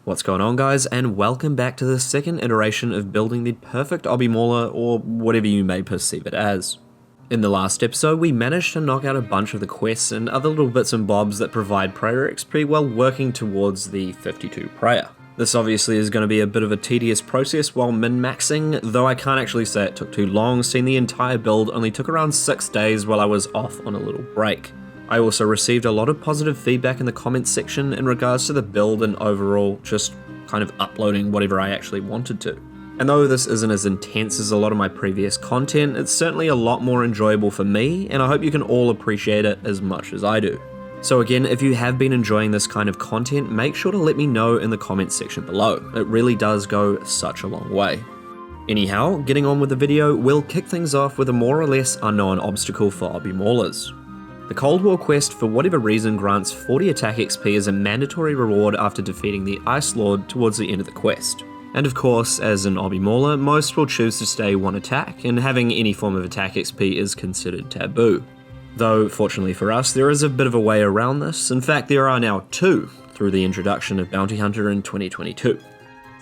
What's going on, guys, and welcome back to the second iteration of building the perfect Obby Mauler, or whatever you may perceive it as. In the last episode, we managed to knock out a bunch of the quests and other little bits and bobs that provide prayer XP while working towards the 52 prayer. This obviously is going to be a bit of a tedious process while min-maxing, though I can't actually say it took too long, seeing the entire build only took around 6 days while I was off on a little break. I also received a lot of positive feedback in the comments section in regards to the build and overall just kind of uploading whatever I actually wanted to. And though this isn't as intense as a lot of my previous content, it's certainly a lot more enjoyable for me, and I hope you can all appreciate it as much as I do. So again, if you have been enjoying this kind of content, make sure to let me know in the comments section below. It really does go such a long way. Anyhow, getting on with the video, we'll kick things off with a more or less unknown obstacle for Obby Maulers. The Cold War quest, for whatever reason, grants 40 attack XP as a mandatory reward after defeating the Ice Lord towards the end of the quest. And of course, as an Obby Mauler, most will choose to stay one attack, and having any form of attack XP is considered taboo. Though, fortunately for us, there is a bit of a way around this. In fact, there are now two, through the introduction of Bounty Hunter in 2022.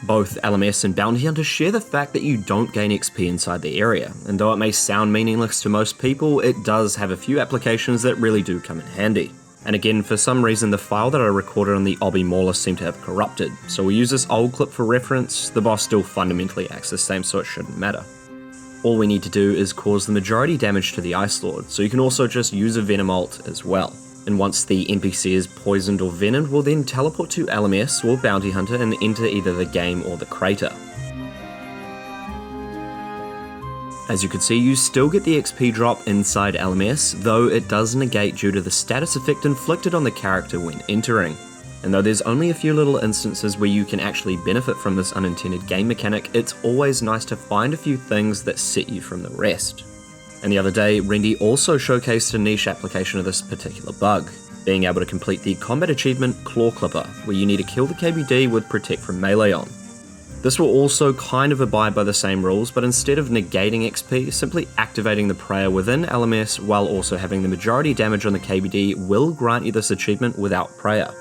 Both LMS and Bounty Hunter share the fact that you don't gain XP inside the area, and though it may sound meaningless to most people, it does have a few applications that really do come in handy. And again, for some reason the file that I recorded on the Obby Mauler seemed to have corrupted, so we use this old clip for reference. The boss still fundamentally acts the same, so it shouldn't matter. All we need to do is cause the majority damage to the Ice Lord, so you can also just use a Venom ult as well. And once the NPC is poisoned or venomed, we'll then teleport to LMS or Bounty Hunter and enter either the game or the crater. As you can see, you still get the XP drop inside LMS, though it does negate due to the status effect inflicted on the character when entering. And though there's only a few little instances where you can actually benefit from this unintended game mechanic, it's always nice to find a few things that set you from the rest. And the other day, Rendy also showcased a niche application of this particular bug, being able to complete the combat achievement Claw Clipper, where you need to kill the KBD with Protect from Melee on. This will also kind of abide by the same rules, but instead of negating XP, simply activating the prayer within LMS while also having the majority damage on the KBD will grant you this achievement without prayer.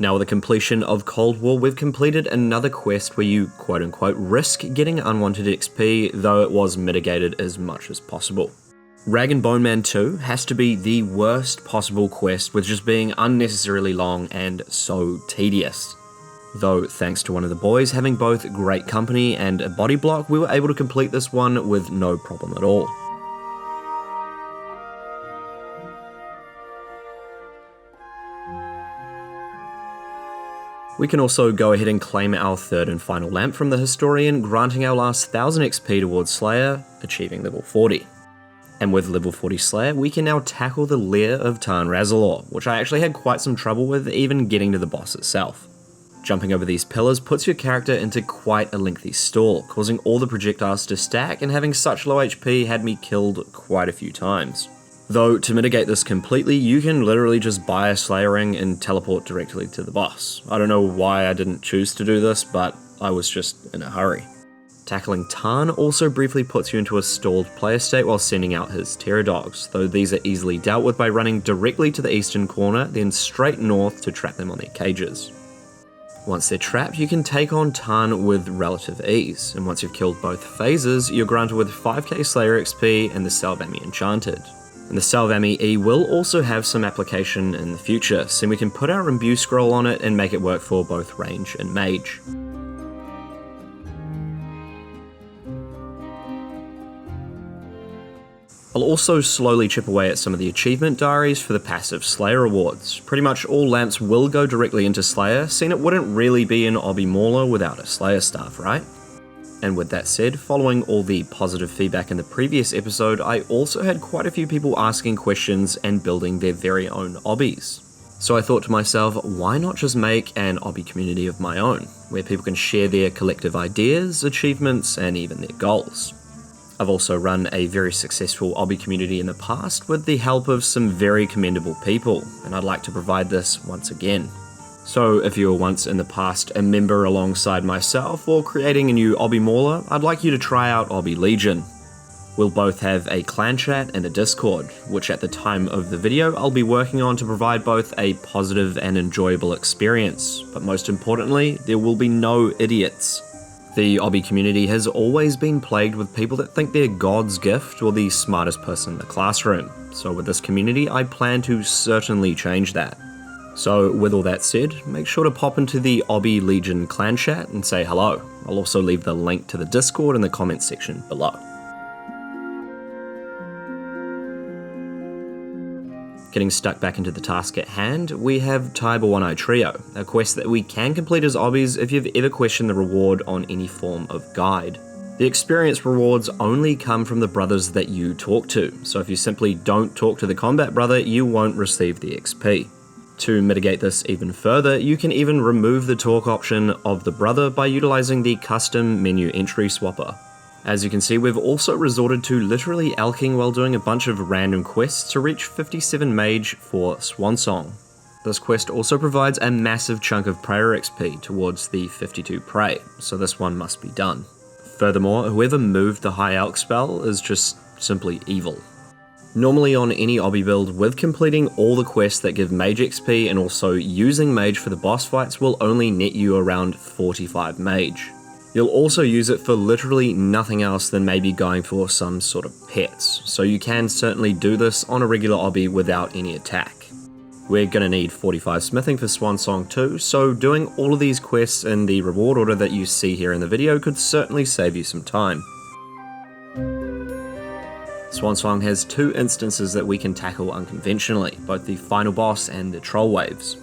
Now with the completion of Cold War, we've completed another quest where you quote-unquote risk getting unwanted XP, though it was mitigated as much as possible. Ragen Bone Man 2 has to be the worst possible quest, with just being unnecessarily long and so tedious. Though thanks to one of the boys having both great company and a body block, we were able to complete this one with no problem at all. We can also go ahead and claim our third and final lamp from the Historian, granting our last 1000 XP towards Slayer, achieving level 40. And with level 40 Slayer, we can now tackle the lair of Tanrazalor, which I actually had quite some trouble with even getting to the boss itself. Jumping over these pillars puts your character into quite a lengthy stall, causing all the projectiles to stack, and having such low HP had me killed quite a few times. Though, to mitigate this completely, you can literally just buy a Slayer ring and teleport directly to the boss. I don't know why I didn't choose to do this, but I was just in a hurry. Tackling Tarn also briefly puts you into a stalled player state while sending out his terror dogs, though these are easily dealt with by running directly to the eastern corner, then straight north to trap them on their cages. Once they're trapped, you can take on Tarn with relative ease, and once you've killed both phases, you're granted with 5k Slayer XP and the Salvami Enchanted. And the Salvami E will also have some application in the future, so we can put our Imbue scroll on it and make it work for both range and mage. I'll also slowly chip away at some of the achievement diaries for the passive Slayer rewards. Pretty much all lamps will go directly into Slayer, seeing it wouldn't really be an Obby Mauler without a Slayer staff, right? And with that said, following all the positive feedback in the previous episode, I also had quite a few people asking questions and building their very own obbies. So I thought to myself, why not just make an obby community of my own, where people can share their collective ideas, achievements, and even their goals. I've also run a very successful obby community in the past with the help of some very commendable people, and I'd like to provide this once again. So if you were once in the past a member alongside myself or creating a new Obby Mauler, I'd like you to try out Obby Legion. We'll both have a clan chat and a Discord, which at the time of the video I'll be working on to provide both a positive and enjoyable experience, but most importantly, there will be no idiots. The Obby community has always been plagued with people that think they're God's gift or the smartest person in the classroom, so with this community I plan to certainly change that. So with all that said, make sure to pop into the Obby Legion clan chat and say hello. I'll also leave the link to the Discord in the comments section below. Getting stuck back into the task at hand, we have Tyber I Trio, a quest that we can complete as Obbies if you've ever questioned the reward on any form of guide. The experience rewards only come from the brothers that you talk to, so if you simply don't talk to the combat brother, you won't receive the XP. To mitigate this even further, you can even remove the talk option of the brother by utilizing the custom menu entry swapper. As you can see, we've also resorted to literally alking while doing a bunch of random quests to reach 57 mage for Swansong. This quest also provides a massive chunk of prayer XP towards the 52 pray, so this one must be done. Furthermore, whoever moved the high alk spell is just simply evil. Normally on any Obby build, with completing all the quests that give mage XP and also using mage for the boss fights will only net you around 45 mage. You'll also use it for literally nothing else than maybe going for some sort of pets, so you can certainly do this on a regular Obby without any attack. We're going to need 45 smithing for Swansong too, so doing all of these quests in the reward order that you see here in the video could certainly save you some time. Swansong has two instances that we can tackle unconventionally, both the final boss and the troll waves.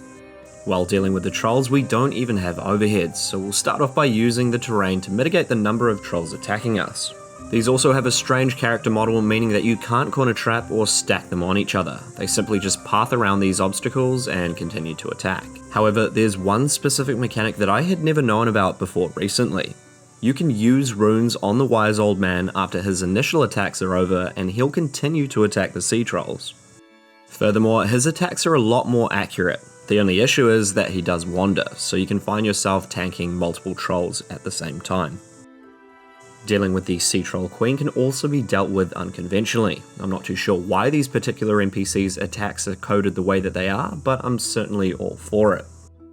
While dealing with the trolls, we don't even have overheads, so we'll start off by using the terrain to mitigate the number of trolls attacking us. These also have a strange character model, meaning that you can't corner trap or stack them on each other. They simply just path around these obstacles and continue to attack. However, there's one specific mechanic that I had never known about before recently. You can use runes on the wise old man after his initial attacks are over, and he'll continue to attack the sea trolls. Furthermore, his attacks are a lot more accurate. The only issue is that he does wander, so you can find yourself tanking multiple trolls at the same time. Dealing with the Sea Troll Queen can also be dealt with unconventionally. I'm not too sure why these particular NPC's attacks are coded the way that they are, but I'm certainly all for it.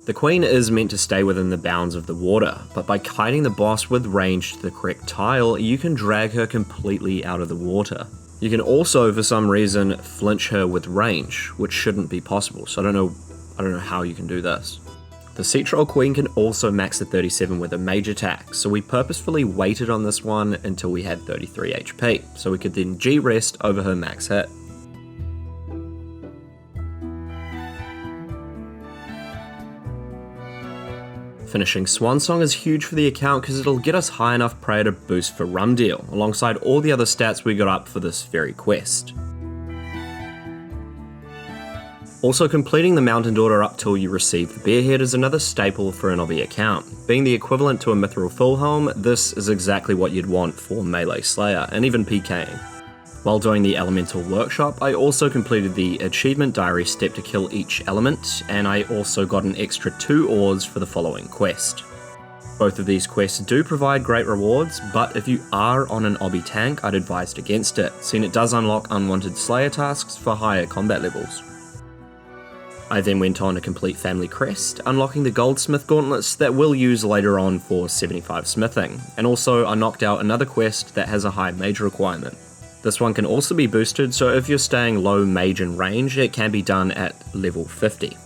The Queen is meant to stay within the bounds of the water, but by kiting the boss with range to the correct tile, you can drag her completely out of the water. You can also, for some reason, flinch her with range, which shouldn't be possible, so I don't know how you can do this. The Sea Troll Queen can also max at 37 with a mage attack, so we purposefully waited on this one until we had 33 HP, so we could then G-rest over her max hit. Finishing Swansong is huge for the account because it'll get us high enough prayer to boost for Rum Deal, alongside all the other stats we got up for this very quest. Also, completing the Mountain Daughter up till you receive the Beerhead is another staple for an Obby account. Being the equivalent to a Mithril Fullhelm, this is exactly what you'd want for Melee Slayer, and even PKing. While doing the Elemental Workshop, I also completed the Achievement Diary step to kill each element, and I also got an extra 2 ores for the following quest. Both of these quests do provide great rewards, but if you are on an Obby tank, I'd advise against it, seeing it does unlock unwanted Slayer tasks for higher combat levels. I then went on to complete Family Crest, unlocking the Goldsmith Gauntlets that we'll use later on for 75 smithing, and also I knocked out another quest that has a high mage requirement. This one can also be boosted, so if you're staying low mage and range, it can be done at level 50.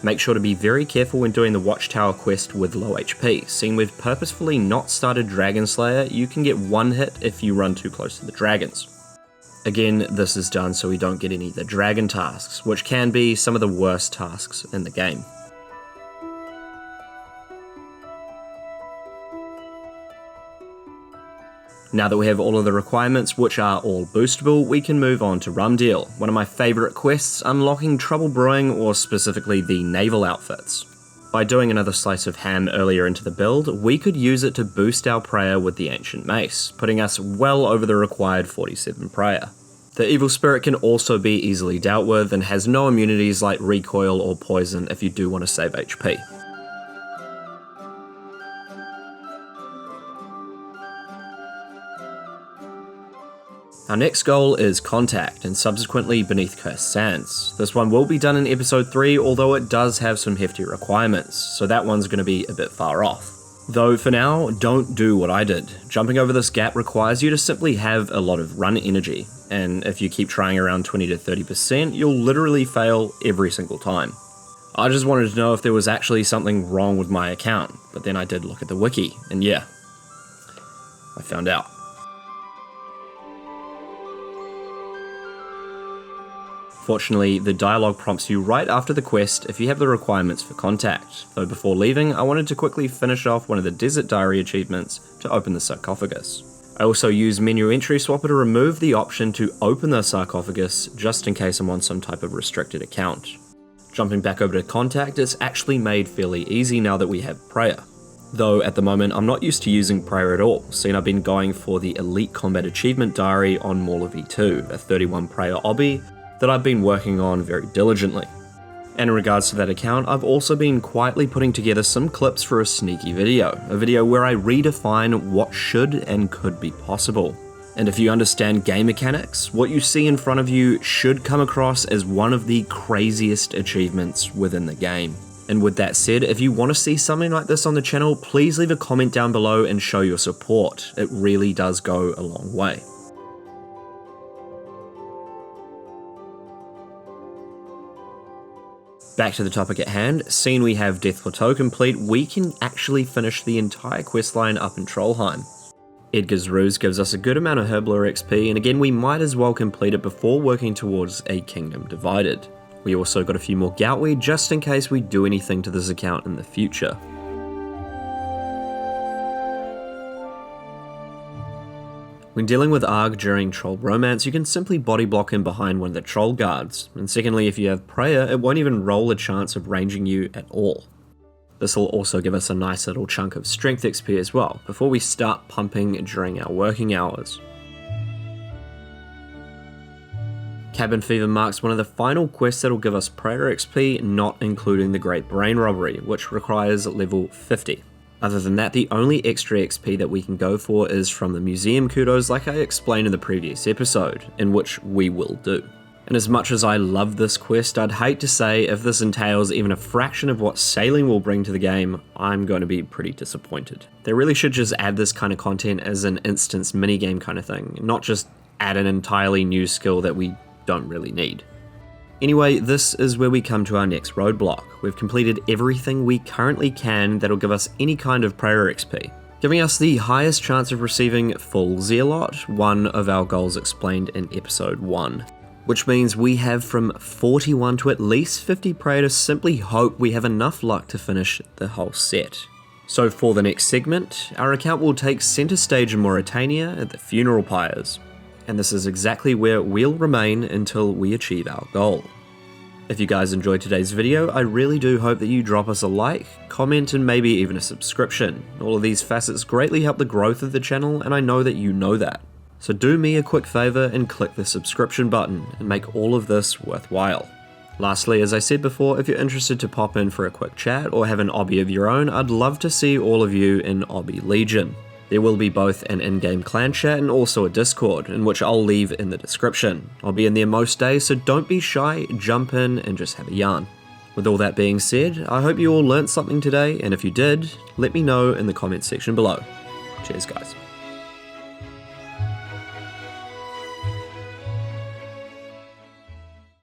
Make sure to be very careful when doing the Watchtower quest with low HP, seeing we've purposefully not started Dragon Slayer. You can get one hit if you run too close to the dragons. Again, this is done so we don't get any of the dragon tasks, which can be some of the worst tasks in the game. Now that we have all of the requirements, which are all boostable, we can move on to Rum Deal, one of my favourite quests, unlocking Trouble Brewing, or specifically the naval outfits. By doing another slice of ham earlier into the build, we could use it to boost our prayer with the Ancient Mace, putting us well over the required 47 prayer. The Evil Spirit can also be easily dealt with and has no immunities like recoil or poison if you do want to save HP. Our next goal is Contact, and subsequently Beneath Cursed Sands. This one will be done in episode 3, although it does have some hefty requirements, so that one's going to be a bit far off. Though for now, don't do what I did. Jumping over this gap requires you to simply have a lot of run energy, and if you keep trying around 20 to 30%, you'll literally fail every single time. I just wanted to know if there was actually something wrong with my account, but then I did look at the wiki, and yeah, I found out. Fortunately, the dialogue prompts you right after the quest if you have the requirements for Contact, though before leaving, I wanted to quickly finish off one of the Desert Diary achievements to open the sarcophagus. I also use Menu Entry Swapper to remove the option to open the sarcophagus just in case I'm on some type of restricted account. Jumping back over to Contact, it's actually made fairly easy now that we have Prayer. Though at the moment I'm not used to using Prayer at all, seeing I've been going for the Elite Combat Achievement Diary on Mauler v2, a 31 Prayer Obby that I've been working on very diligently. And in regards to that account, I've also been quietly putting together some clips for a sneaky video, a video where I redefine what should and could be possible. And if you understand game mechanics, what you see in front of you should come across as one of the craziest achievements within the game. And with that said, if you want to see something like this on the channel, please leave a comment down below and show your support. It really does go a long way. Back to the topic at hand, seeing we have Death Plateau complete, we can actually finish the entire questline up in Trollheim. Edgar's Ruse gives us a good amount of Herbler XP, and again we might as well complete it before working towards a Kingdom Divided. We also got a few more Goutweed just in case we do anything to this account in the future. When dealing with Arg during Troll Romance, you can simply body block him behind one of the Troll guards, and secondly, if you have Prayer, it won't even roll a chance of ranging you at all. This will also give us a nice little chunk of Strength XP as well, before we start pumping during our working hours. Cabin Fever marks one of the final quests that will give us Prayer XP, not including the Great Brain Robbery, which requires level 50. Other than that, the only extra XP that we can go for is from the museum kudos like I explained in the previous episode, in which we will do. And as much as I love this quest, I'd hate to say if this entails even a fraction of what sailing will bring to the game, I'm going to be pretty disappointed. They really should just add this kind of content as an instance minigame kind of thing, not just add an entirely new skill that we don't really need. Anyway, this is where we come to our next roadblock. We've completed everything we currently can that'll give us any kind of Prayer XP, giving us the highest chance of receiving full Zealot, one of our goals explained in episode 1. Which means we have from 41 to at least 50 Prayer to simply hope we have enough luck to finish the whole set. So for the next segment, our account will take center stage in Mauritania at the funeral pyres. And this is exactly where we'll remain until we achieve our goal. If you guys enjoyed today's video, I really do hope that you drop us a like, comment, and maybe even a subscription. All of these facets greatly help the growth of the channel, and I know that you know that. So do me a quick favor and click the subscription button and make all of this worthwhile. Lastly, as I said before, if you're interested to pop in for a quick chat or have an obby of your own, I'd love to see all of you in Obby Legion. There will be both an in-game clan chat and also a Discord, in which I'll leave in the description. I'll be in there most days, so don't be shy, jump in and just have a yarn. With all that being said, I hope you all learnt something today, and if you did, let me know in the comments section below. Cheers guys.